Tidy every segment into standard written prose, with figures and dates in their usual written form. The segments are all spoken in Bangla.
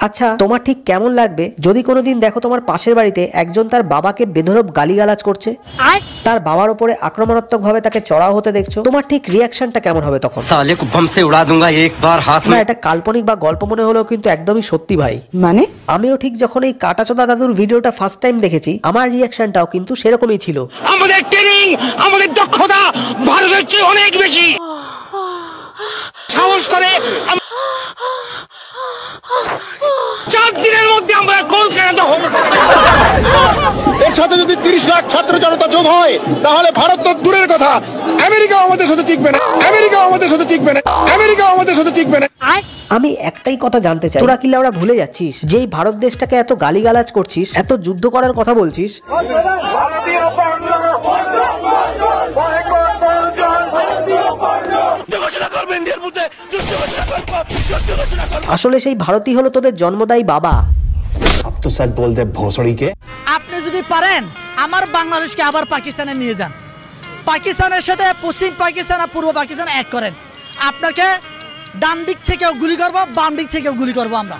আচ্ছা তোমার ঠিক কেমন লাগবে যদি কোনোদিন দেখো তোমার পাশের বাড়িতে একজন তার বাবাকে বেধড়ক গালিগালাজ করছে, তার বাবার উপরে আক্রমণাত্মক ভাবে তাকে চড়াও হতে দেখছো, তোমার ঠিক রিয়াকশনটা কেমন হবে তখন? साले को बम से उड़ा दूंगा एक बार हाथ में। না এটা কাল্পনিক বা গল্প মনে হলেও কিন্তু একদমই সত্যি ভাই। মানে আমিও ঠিক যখন এই কাটাচোদা দাদুর ভিডিওটা ফার্স্ট টাইম দেখেছি আমার রিয়াকশনটাও কিন্তু সেরকমই ছিল। আমাদের ট্রেনিং, আমাদের দক্ষতা ভারতের চেয়ে অনেক বেশি। সাহস করে 4 দিনের মধ্যে আমরা কলকাতা হব। এর সাথে যদি 30 লাখ ছাত্র জনতা যোগ হয় তাহলে ভারত তো দূরের কথা, আমেরিকাও আমাদের সাথে টিকবে না, আমেরিকাও আমাদের সাথে টিকবে না, আমেরিকাও আমাদের সাথে টিকবে না। আমি একটাই কথা জানতে চাই, তোরা কি ওরা ভুলে যাচ্ছিস যেই ভারত দেশটাকে এত গালিগালাজ করছিস, এত যুদ্ধ করার কথা বলছিস, আসলে সেই ভারতই হলো তোদের জন্মদায়ী বাবা। তো স্যার বল দে ভোসড়িকে। আপনি যদি পারেন আমার বাংলাদেশকে আবার পাকিস্তানে নিয়ে যান, পাকিস্তানের সাথে পশ্চিম পাকিস্তান আর পূর্ব পাকিস্তান এক করেন, আপনাকে ডান দিক থেকেও গুলি করবো, বাম দিক থেকেও গুলি করবো আমরা।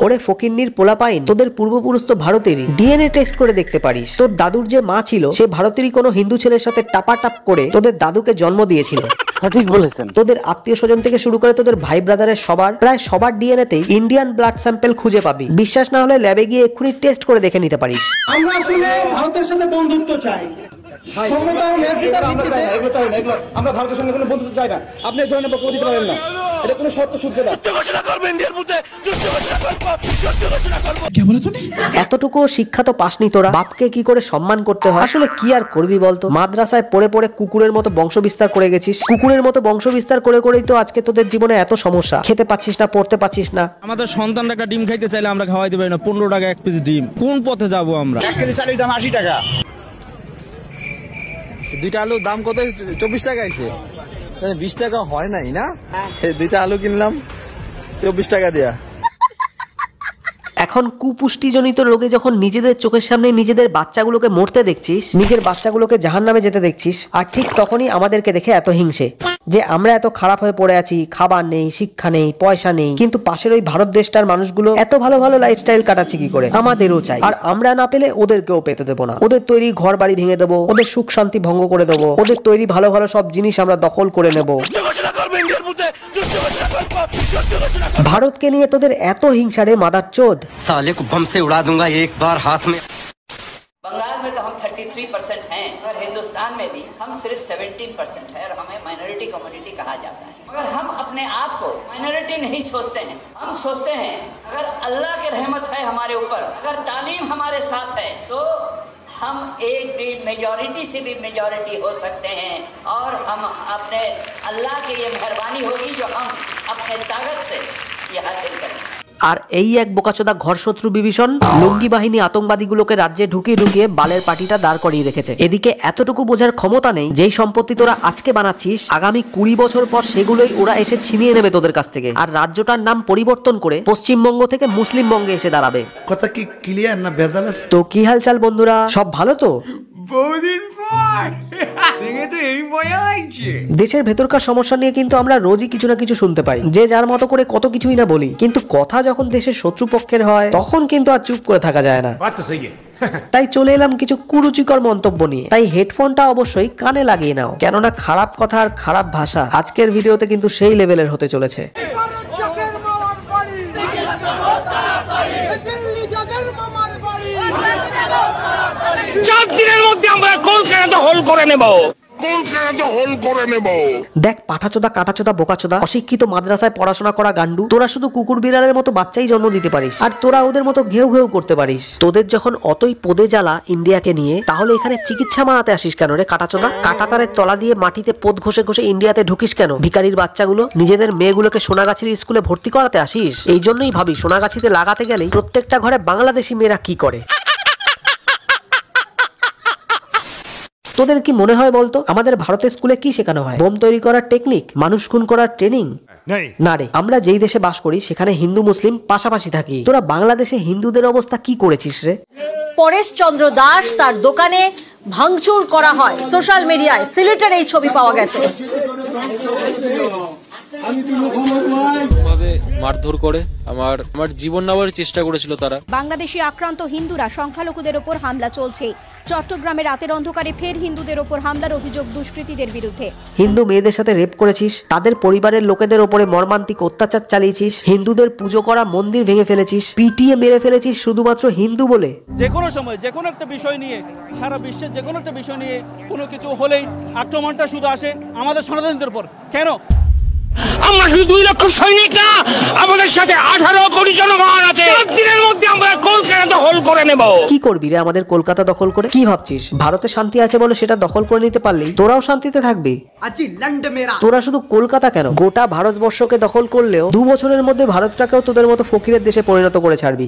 ওরে ফকিন্নির পোলাপাইন, তোদের পূর্বপুরুষ তো ভারতেরই, ডিএনএ টেস্ট করে দেখতে পারিস। তোর দাদুর যে মা ছিল সে ভারতেরই কোনো হিন্দু ছেলের সাথে টাপাটাপ করে তোদের দাদুকে জন্ম দিয়েছিল। সঠিক বলেছেন। তোদের আত্মীয় স্বজন থেকে শুরু করে তোদের ভাই ব্রাদারের প্রায় সবার ডিএনএতেই ইন্ডিয়ান ব্লাড স্যাম্পল খুঁজে পাবি। বিশ্বাস না হলে ল্যাবে গিয়ে এক্ষুনি টেস্ট করে দেখে নিতে পারিস। আমরা আসলে ভারতের সাথে বন্ধুত্ব চাই, আমরা ভারতের সঙ্গে কোনো বন্ধুত্ব চাই না। আপনি এই ধরনের বক্তব্য দিতে পারেন না, এটা কোনো শর্ত শুদ্ধ না। এতটুকু শিক্ষা তো পাসনি তোরা, বাপকে কি করে সম্মান করতে হয় আসলে কি আর করবি বলতো? মাদ্রাসায় পড়ে পড়ে কুকুরের মতো বংশ বিস্তার করে গেছিস, কুকুরের মতো বংশ বিস্তার করে করেই তো আজকে তোদের জীবনে এত সমস্যা। খেতে পাচ্ছিস না, পড়তে পাচ্ছিস না। আমাদের সন্তানরা একটা ডিম খাইতে চাইলে আমরা খাওয়াইতে পারি না, 15 টাকা এক পিস ডিম। কোন পথে যাবো আমরা? 1 কেজি চালের দাম 80 টাকা। 2টা আলুর দাম কত? 24 টাকা আছে। 20 টাকা হয় নাই না? এই 2টা আলু কিনলাম 24 টাকা দিয়া। এখন কুপুষ্টিজনিত রোগে যখন নিজেদের চোখের সামনে নিজেদের বাচ্চাগুলোকে মরতে দেখছিস, নিজের বাচ্চাগুলোকে জাহান্নামে যেতে দেখছিস, আর ঠিক তখনই আমাদেরকে দেখে এত হিংসে যে আমরা এত খারাপ হয়ে পড়ে আছি, খাবার নেই, শিক্ষা নেই, পয়সা নেই, কিন্তু পাশের ওই ভারত দেশটার মানুষগুলো এত ভালো ভালো লাইফস্টাইল কাটাচ্ছে কি করে? আমাদেরও চাই, আর আমরা না পেলে ওদেরকেও পেতে দেবো না। ওদের তৈরি ঘর বাড়ি ভেঙে দেবো, ওদের সুখ শান্তি ভঙ্গ করে দেবো, ওদের তৈরি ভালো ভালো সব জিনিস আমরা দখল করে নেবো। ভারতকে নিয়ে তোদের এত হিংসারে মাদারচোদ। साले को बम से उड़ा दूंगा एक बार हाथ में। बंगाल में तो हम 33% हैं, मगर हिंदुस्तान में भी हम सिर्फ 17% है और हमें माइनॉरिटी कम्युनिटी कहा जाता है। मगर हम अपने आप को माइनॉरिटी नहीं सोचते हैं, हम सोचते हैं अगर अल्लाह की रहमत है हमारे ऊपर, अगर तालीम हमारे साथ है तो हम एक दिन मेजॉरिटी से भी मेजॉरिटी हो सकते हैं और हम अपने अल्लाह की ये मेहरबानी होगी जो हम अपने ताकत से ये हासिल करें। আর এই এক বোকাচোদা ঘরশত্রু বিভীষণ লুঙ্গি বাহিনী আতঙ্কবাদীগুলোকে রাজ্যে ঢুকিয়ে ঢুকিয়ে বালের পাটিটা দাঁড় করিয়ে রেখেছে। এদিকে এতটুকু বোঝার ক্ষমতা নেই যেই সম্পত্তি তোরা আজকে বানাচ্ছিস আগামী 20 বছর পর সেগুলোই ওরা এসে ছিনিয়ে নেবে তোদের কাছ থেকে, আর রাজ্যটার নাম পরিবর্তন করে পশ্চিমবঙ্গ থেকে মুসলিমবঙ্গে এসে দাঁড়াবে। কথা কি ক্লিয়ার না ভেজাল আছে? তো কি হালচাল বন্ধুরা, সব ভালো তো? বহুদিন পর দেখে তো এই মজা লাগছে। দেশের ভেতরকার সমস্যা নিয়ে কিন্তু আমরা রোজই কিছু না কিছু শুনতে পাই, যে যার মতো করে কত কিছুই না বলি, কিন্তু কথা যখন দেশের শত্রুপক্ষের হয় তখন কিন্তু আর চুপ করে থাকা যায় না। তাই চলে এলাম কিছু কুরুচিকর মন্তব্য নিয়ে। তাই হেডফোনটা অবশ্যই কানে লাগিয়ে নাও, কেননা খারাপ কথা আর খারাপ ভাষা আজকের ভিডিওতে কিন্তু সেই লেভেলের হতে চলেছে। 4 দিনের মধ্যে আমরা কলকাতা হোল করে নেব। দেখ পাঠাচোদা, কাটাচোদা, বোকাচোদা, অশিক্ষিত মাদ্রাসায় পড়াশোনা করা গান্ডু, তোরা শুধু কুকুর বিড়ালের মতো বাচ্চাই জন্ম দিতে পারিস, আর তোরা ওদের মতো ঘেউ ঘেউ করতে পারিস। তোদের যখন অতই পদে জ্বালা ইন্ডিয়াকে নিয়ে, তাহলে এখানে চিকিৎসা মারাতে আসিস কেন রে কাটাচোদা? কাটাতারের তলা দিয়ে মাটিতে পদ ঘষে ঘষে ইন্ডিয়াতে ঢুকিস কেন? ভিখারির বাচ্চাগুলো নিজেদের মেয়েগুলোকে সোনাগাছির স্কুলে ভর্তি করাতে আসিস? এই জন্যই ভাবি সোনাগাছিতে লাগাতে গেলেই প্রত্যেকটা ঘরে বাংলাদেশি মেয়েরা কি করে। তোদের কি মনে হয় বলতো আমাদের ভারতের স্কুলে কি শেখানো হয়? বোম তৈরি করার টেকনিক, মানুষ খুন করার ট্রেনিং? না রে, আমরা যেই দেশে বাস করি সেখানে হিন্দু মুসলিম পাশাপাশি থাকি। তোরা বাংলাদেশে হিন্দুদের অবস্থা কি করেছিস রে? পরেশ চন্দ্র দাস তার দোকানে ভাঙচুর করা হয়, সোশ্যাল মিডিয়ায় সিলেটের এই ছবি পাওয়া গেছে। মারধর করে আমার জীবন নেওয়ার চেষ্টা করেছিল তারা। বাংলাদেশে আক্রান্ত হিন্দুরা সংখ্যালঘুদের ওপর হামলা চলছে। চট্টগ্রামে রাতের অন্ধকারে ফের হিন্দুদের ওপর হামলার অভিযোগ দুষ্কৃতীদের বিরুদ্ধে। হিন্দু মেয়েদের সাথে রেপ করেছিস, তাদের পরিবারের লোকেদের ওপরে মর্মান্তিক অত্যাচার চালিয়েছিস, হিন্দুদের পুজো করা মন্দির ভেঙে ফেলেছিস, পিটিয়ে মেরে ফেলেছিস শুধুমাত্র হিন্দু বলে। যে কোনো সময় যে কোনো একটা বিষয় নিয়ে, সারা বিশ্বের যে কোনো একটা বিষয় নিয়ে কোনো কিছু হলেই আক্রমণটা শুধু আসে আমাদের সনাতনীদের উপর। কেন? আমরা শুধু 2 লক্ষ সৈনিক না, আমাদের সাথে 18 কোটি জনগণ আছে। 4 দিনের মধ্যে আমরা কলকাতা দখল করে নেব। কি করবি রে আমাদের কলকাতা দখল করে? কি ভাবছিস ভারতে শান্তি আছে বলে সেটা দখল করে নিতে পারলেই তোরাও শান্তিতে থাকবি? তোরা শুধু কলকাতা কেন, গোটা ভারতবর্ষকে দখল করলেও 2 বছরের মধ্যে ভারতটাকেও তোদের মতো ফকিরের দেশে পরিণত করে ছাড়বি।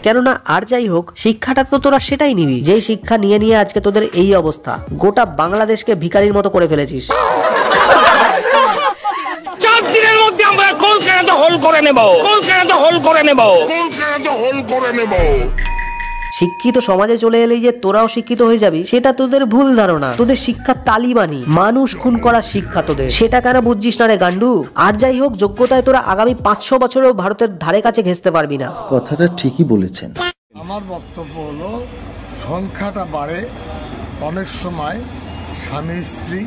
কেননা আর যাই হোক, শিক্ষাটা তো তোরা সেটাই নিবি যেই শিক্ষা নিয়ে নিয়ে আজকে তোদের এই অবস্থা। গোটা বাংলাদেশকে ভিখারির মতো করে ফেলেছিস। 4 দিনের মধ্যে আমরা কলকাতা দখল করে নেব। কলকাতা দখল করে নেব। কলকাতা দখল করে নেব। শিক্ষিত সমাজে চলে এলেই যে তোরাও শিক্ষিত হয়ে যাবি সেটা তোদের ভুল ধারণা। তোদের শিক্ষা তালিবানি, মানুষ খুন করার শিক্ষা তোদের। সেটা কেন বুঝছিস না রে গান্ডু? আর যাই হোক, যোগ্যতায় তোরা আগামী 500 বছরেও ভারতের ধারে কাছে ঘেঁচতে পারবি না। কথাটা ঠিকই বলেছেন। আমার বক্তব্য হলো, সংখ্যাটা বাড়ে অনেক সময় স্বামী স্ত্রী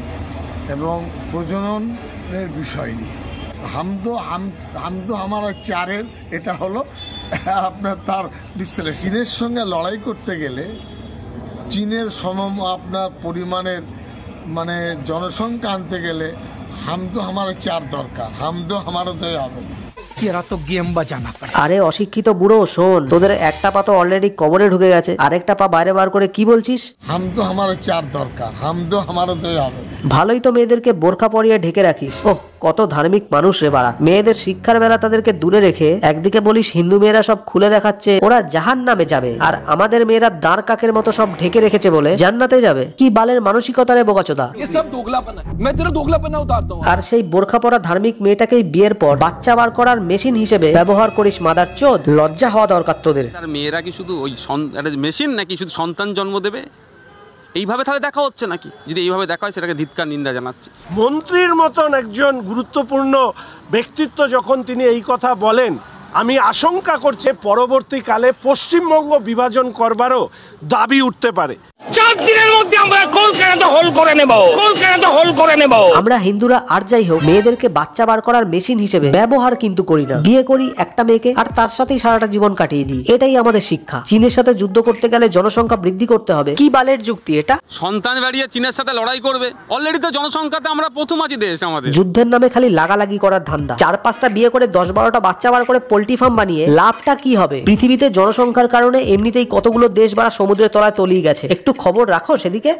এবং প্রজননের বিষয় নিয়ে। হামদো আমার চারের এটা হলো আপনার তার বিশ্লেষণ। চীনের সঙ্গে লড়াই করতে গেলে চীনের আপনার পরিমাণের মানে জনসংখ্যা আনতে গেলে হামদো আমার 4 দরকার। হামদো আমার দয় হবে। আরে অশিক্ষিত বুড়ো, শোন, তোদের একটা পা তো অলরেডি কবরে ঢুকে গেছে, আরেকটা পা বাইরে বার করে কি বলছিস? হামদো আমার 4 দরকার। হামদো আমার দয় হবে। ভালোই তো মেয়েদেরকে বোরখা পরিয়ে ঢেকে রাখিস। ওহ, কত ধার্মিক মানুষ রে বাড়া। মেয়েদের শিক্ষার বেলা তাদেরকে দূরে রেখে একদিকে বলিস হিন্দু মেয়েরা সব খুলে দেখাচ্ছে, ওরা জাহান্নামে যাবে, আর আমাদের মেয়েরা দাঁড় কাকের মতো সব ঢেকে রেখেছে বলে জান্নাতে যাবে। কি বালের মানসিকতা রে বোকাচোদা। আর সেই বোরখা পরা ধার্মিক মেয়েটাকেই বিয়ের পর বাচ্চা বার করার মেশিন হিসেবে ব্যবহার করিস। মাদার চোদ, লজ্জা হওয়া দরকার তোদের। মেয়েরা কি শুধু ওই মেশিন নাকি শুধু সন্তান জন্ম দেবে এইভাবে তাহলে দেখা হচ্ছে নাকি? যদি এইভাবে দেখা হয় সেটাকে ধিক্কার নিন্দা জানাচ্ছি। মন্ত্রীর মতন একজন গুরুত্বপূর্ণ ব্যক্তিত্ব যখন তিনি এই কথা বলেন, আমি আশঙ্কা করছি পরবর্তীকালে পশ্চিমবঙ্গ বিভাজন করবারও দাবি উঠতে পারে। 4 দিনের মধ্যে আমরা কলকাতা দখল করে নেব। কলকাতা দখল করে নেব। আমরা হিন্দুরা আর যাই হোক মেয়েদেরকে বাচ্চা বার করার মেশিন হিসেবে ব্যবহার কিন্তু করি না। বিয়ে করি একটা মেয়েকে আর তার সাথেই সারাটা জীবন কাটিয়ে দিই। এটাই আমাদের শিক্ষা। চীনের সাথে যুদ্ধ করতে গেলে জনসংখ্যা বৃদ্ধি করতে হবে। কি বালের যুক্তি এটা? সন্তান বাড়িয়ে চীনের সাথে লড়াই করবে? অলরেডি তো জনসংখ্যাতে আমরা প্রথম আছি দেশ। আমাদের যুদ্ধের নামে খালি লাগালাগি করার ধান্দা। 4-5টা বিয়ে করে 10-12টা বাচ্চা বার করে পোল্ট্রি ফার্ম বানিয়ে লাভটা কি হবে? পৃথিবীতে জনসংখ্যার কারণে এমনিতেই কতগুলো দেশ বাড়া সমুদ্রের তলায় তলিয়ে গেছে। একটু খবর রাখো সেদিকে।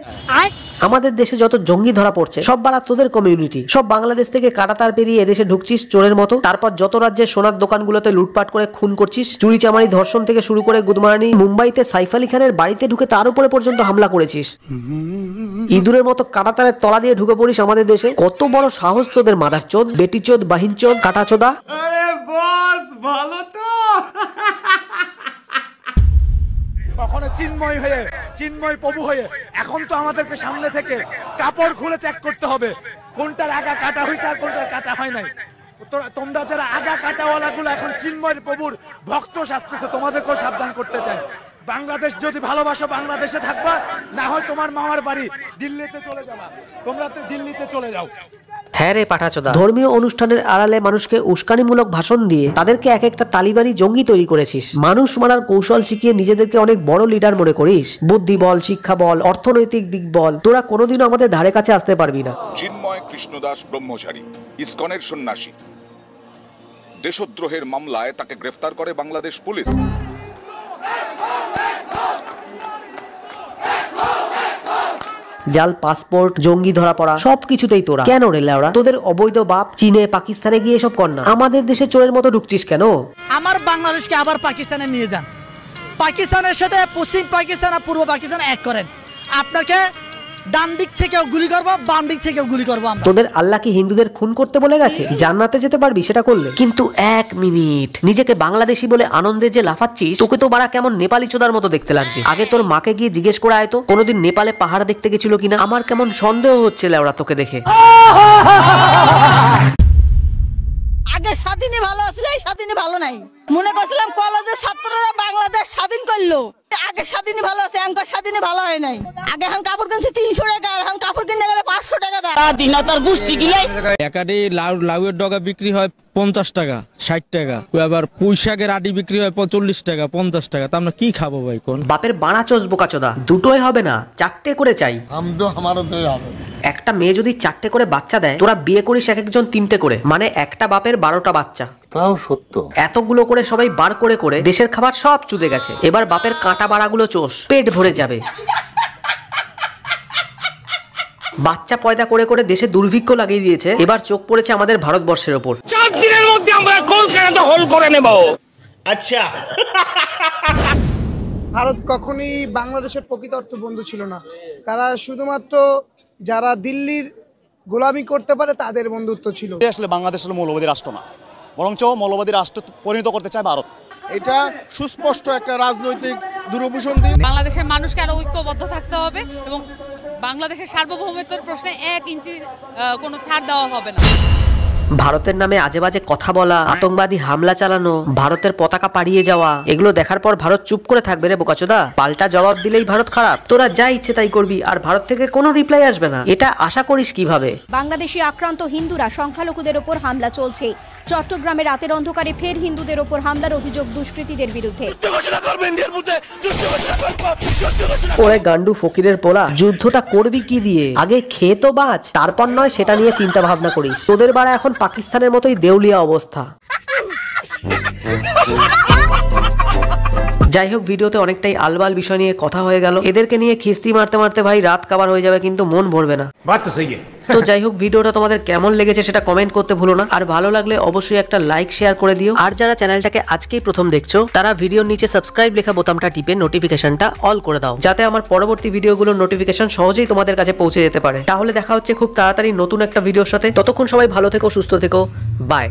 আমাদের দেশে যত জঙ্গি ধরা পড়ছে সব বাড়া তোদের কমিউনিটি। সব বাংলাদেশ থেকে কাটাতার পেরিয়ে এদেশে ঢুকছিস চোরের মতো। তারপর যত রাজ্যের সোনার দোকানগুলোতে লুটপাট করে খুন করছিস। চুরি চামারি ধর্ষণ থেকে শুরু করে গুদমারানি। মুম্বাইতে সাইফ আলী খানের বাড়িতে ঢুকে তার উপরে পর্যন্ত হামলা করেছিস। ইঁদুরের মতো কাটাতারের তলা দিয়ে ঢুকে পড়িস আমাদের দেশে। কত বড় সাহস তোদের মাদার চোদ, বেটি চোদ, বাহিন চোদ, কাটা চোদা। ভালো তো কখনো চিন্ময় হয়ে, চিন্ময় প্রভু হয়ে, এখন তো আমাদেরকে সামনে থেকে কাপড় খুলে চেক করতে হবে কোনটার আগা কাটা হয়েছে আর কোনটার কাটা হয় নাই। তোমরা যারা আগা কাটাওয়ালা গুলো এখন চিন্ময় প্রভুর ভক্ত সাজতেছে, তোমাদেরকেও সাবধান করতে চাই। বাংলাদেশ যদি ভালোবাসো বাংলাদেশে থাকবা, না হয় তোমার মামার বাড়ি দিল্লিতে চলে যাবা। তোমরা তো দিল্লিতে চলে যাও। হ্যাঁ রে পাঠাচোদা, ধর্মীয় অনুষ্ঠানের আড়ালে মানুষকে উস্কানিমূলক ভাষণ দিয়ে তাদেরকে এক একটা তালিবানি জঙ্গি তৈরি করেছিস। মানুষ মারার কৌশল শিখিয়ে নিজেদেরকে অনেক বড় লিডার মনে করিস। বুদ্ধি বল, শিক্ষা বল, অর্থনৈতিক দিক বল, তোরা কোনোদিনও আমাদের ধারে কাছে আসতে পারবি না। চিন্ময় কৃষ্ণদাস ব্রহ্মচারী, ইসকনের সন্ন্যাসী, দেশদ্রোহের মামলায় তাকে গ্রেফতার করে বাংলাদেশ পুলিশ। জাল পাসপোর্ট, জঙ্গি ধরা পড়া, সবকিছুতেই তোরা। কেন রে লেওড়া? তোদের অবৈধ বাপ চীনে পাকিস্তানে গিয়ে সব কর না, আমাদের দেশে চোরের মতো ঢুকছিস কেন? আমার বাংলাদেশকে আবার পাকিস্তানে নিয়ে যান। পাকিস্তানের সাথে পশ্চিম পাকিস্তান আর পূর্ব পাকিস্তান এক করেন। আপনাকে ডান দিক থেকেও গুলি করবো, বাম দিক থেকেও গুলি করবো। তোদের আল্লাহ কি হিন্দুদের খুন করতে বলে গেছে? জান্নাতে যেতে পারবি সেটা করলে। কিন্তু 1 মিনিট, নিজেকে বাংলাদেশি বলে আনন্দে যে লাফাচ্ছিস, তোকে তো বাড়া কেমন নেপালি চোদার মতো দেখতে লাগছে। আগে তোর মাকে গিয়ে জিজ্ঞেস করে আয় তো কোনোদিন নেপালে পাহাড় দেখতে গেছিল কিনা। আমার কেমন সন্দেহ হচ্ছে লেওড়া তোকে দেখে। আগে স্বাধীনে ভালো স্বাধীনই ভালো নাই। মনে করছিলাম কলেজের ছাত্ররা বাংলাদেশ স্বাধীন করলো, আগে স্বাধীনই ভালো আছে, এখন স্বাধীনই ভালো হয় নাই। আগে এখন কাপড় কিনছে 300 টাকা, এখন কাপড় কিনতে গেলে 500 টাকা দাম। স্বাধীনতার গোষ্ঠী গিলে একাডি লাউয়ের ডগা বিক্রি হয় 50 টাকা 60 টাকা, আবার পুঁই শাকের আটি বিক্রি হয় 40 টাকা 50 টাকা। তা আমরা কি খাবো ভাই? কোন বাপের বাড়া চোস বোকাচোদা, দুটোই হবে না, 4টে করে চাই। একটা মেয়ে যদি 4টে করে বাচ্চা দেয়, তোরা বিয়ে করিস এক একজন 3টে করে, মানে একটা বাপের 12টা বাচ্চা। তাও সত্য। এতগুলো করে সবাই বার করে করে দেশের খাবার সব চুদে গেছে। এবার বাপের কাঁটা বাড়াগুলো চোষ, পেট ভরে যাবে। বাচ্চা পয়দা করে করে দেশে দুর্ভিক্ষ লাগিয়ে দিয়েছে, এবার চোখ পড়েছে আমাদের ভারতবর্ষের ওপর। 4 দিনের মধ্যে আমরা কলকাতা হোল করে নেব। আচ্ছা, ভারত কখনোই বাংলাদেশের প্রকৃত অর্থ বন্ধু ছিল না। তারা শুধুমাত্র যারা দিল্লির গোলামি করতে পারে তাদের বন্ধুত্ব ছিল। আসলে বাংলাদেশ হলো মৌলবাদী রাষ্ট্র না, বরঞ্চ মৌলবাদী রাষ্ট্র পরিণত করতে চায় ভারত। এটা সুস্পষ্ট একটা রাজনৈতিক দুরভিসন্ধি। বাংলাদেশের মানুষকে আরো ঐক্যবদ্ধ থাকতে হবে এবং বাংলাদেশের সার্বভৌমত্বের প্রশ্নে 1 ইঞ্চি কোনো ছাড় দেওয়া হবে না। ভারতের নামে আজে বাজে কথা বলা, আতঙ্কবাদী হামলা চালানো, ভারতের পতাকা পাড়িয়ে যাওয়া, এগুলো দেখার পর ভারত চুপ করে থাকবে রে বোকাচোদা? পাল্টা জবাব দিলেই ভারত খারাপ, তোরা যা ইচ্ছে তাই করবি আর ভারত থেকে কোনো রিপ্লাই আসবে না, এটা আশা করিস কিভাবে? বাংলাদেশি আক্রান্ত হিন্দুরা সংখ্যালঘুদের ওপর হামলা চলছে। চট্টগ্রামে রাতের অন্ধকারে ফের হিন্দুদের ওপর হামলার অভিযোগ দুষ্কৃতীদের বিরুদ্ধে। ওরে গান্ডু ফকিরের পোলা, যুদ্ধটা করবি কি দিয়ে? আগে খেয়ে তো বাঁচ, তারপর নয় সেটা নিয়ে চিন্তা ভাবনা করিস। তোদের বাড়া এখন পাকিস্তানের মতোই দেউলিয়া অবস্থা। যাই হোক, ভিডিওতে অনেকটাই আলবাল বিষয় নিয়ে কথা হয়ে গেল। এদেরকে নিয়ে খিস্তি মারতে মারতে ভাই রাত কাবার হয়ে যাবে, কিন্তু মন ভরবে না। তো যাই হোক, ভিডিওটা তোমাদের কেমন লেগেছে সেটা কমেন্ট করতে ভুলো না। আর ভালো লাগলে অবশ্যই একটা লাইক শেয়ার করে দিও। আর যারা চ্যানেলটাকে আজকেই প্রথম দেখছো, তারা ভিডিওর নিচে সাবস্ক্রাইব লেখা বোতামটা টিপে নোটিফিকেশনটা অল করে দাও, যাতে আমার পরবর্তী ভিডিওগুলোর নোটিফিকেশন সহজেই তোমাদের কাছে পৌঁছে যেতে পারে। তাহলে দেখা হচ্ছে খুব তাড়াতাড়ি নতুন একটা ভিডিওর সাথে। ততক্ষণ সবাই ভালো থেকো, সুস্থ থেকো, বাই।